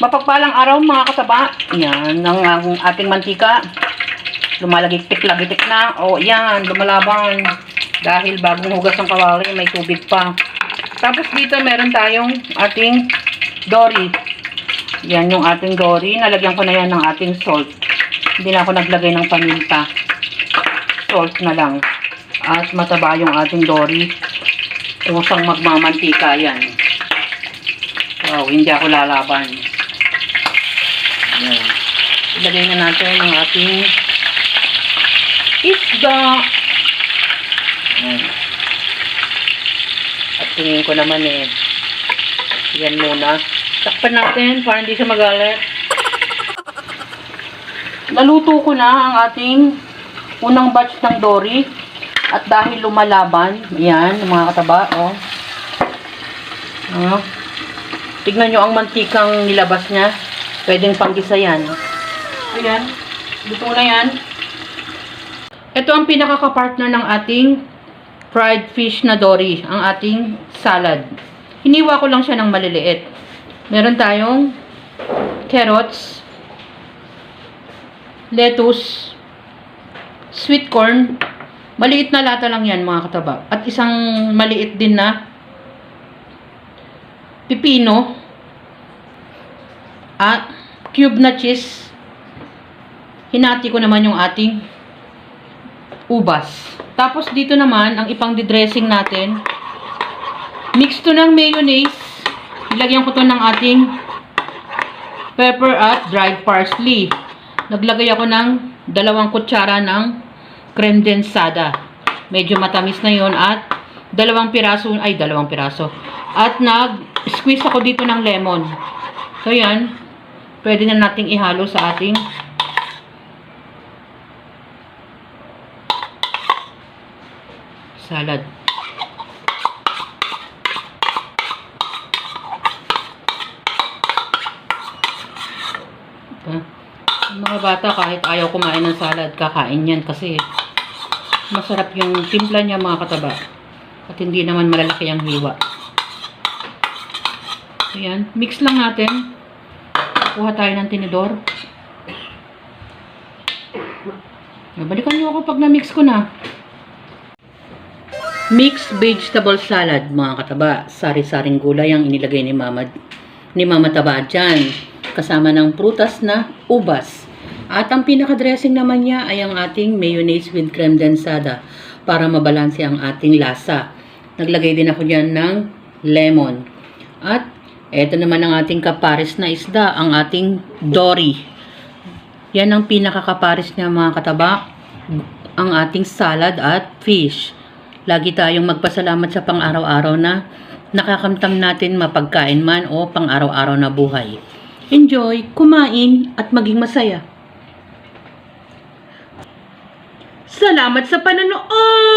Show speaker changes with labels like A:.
A: Mapagpalang araw mga kasaba. Yan, ang ating mantika. Lumalagipik-lagitik na. O, yan, lumalaban. Dahil bagong hugas ng kawali, may tubig pa. Tapos dito meron tayong ating dory. Yan yung ating dory. Nalagyan ko na yan ng ating salt. Hindi na ako naglagay ng paminta. Salt na lang. At mataba yung ating dory. Usang magmamantika yan. Wow, hindi ako lalaban. Yan. Ilagay na natin ang ating isda. Yan. At tingin ko naman yan muna. Takpan natin para hindi siya magalit. Naluto ko na ang ating unang batch ng dory. At dahil lumalaban, yan, mga kataba, oh. Tignan nyo ang mantikang nilabas niya. Pwedeng panggisa yan. Ayan, luto na yan. Ito ang pinakakapartner ng ating fried fish na dory, ang ating salad. Hiniwa ko lang siya ng maliliit. Meron tayong carrots, lettuce, sweet corn. Maliit na lata lang yan mga kataba. At isang maliit din na pipino. At cube na cheese. Hinati ko naman yung ating ubas. Tapos dito naman, ang ipang dressing natin. Mix to ng mayonnaise. Ilagyan ko to ng ating pepper at dried parsley. Naglagay ako ng 2 kutsara ng creme densada. Medyo matamis na yon at 2 piraso. At nag-squeeze ako dito ng lemon. So yan, pwede na nating ihalo sa ating salad. Mga bata kahit ayaw kumain ng salad, kakain yan kasi masarap yung timpla niya mga kataba. At hindi naman malalaki ang hiwa. Ayan, mix lang natin. Kuha tayo ng tinidor. Balikan niyo ako pag na-mix ko na. Mixed vegetable salad mga kataba. Sari-saring gulay ang inilagay ni Mama Taba dyan. Kasama ng prutas na ubas. At ang pinaka-dressing naman niya ay ang ating mayonnaise with creme densada para mabalanse ang ating lasa. Naglagay din ako dyan ng lemon. At eto naman ang ating kapares na isda, ang ating dory. Yan ang pinaka-kapares niya mga kataba, ang ating salad at fish. Lagi tayong magpasalamat sa pang-araw-araw na nakakamtam natin mapagkain man o pang-araw-araw na buhay. Enjoy, kumain at maging masaya. Salamat sa panonood!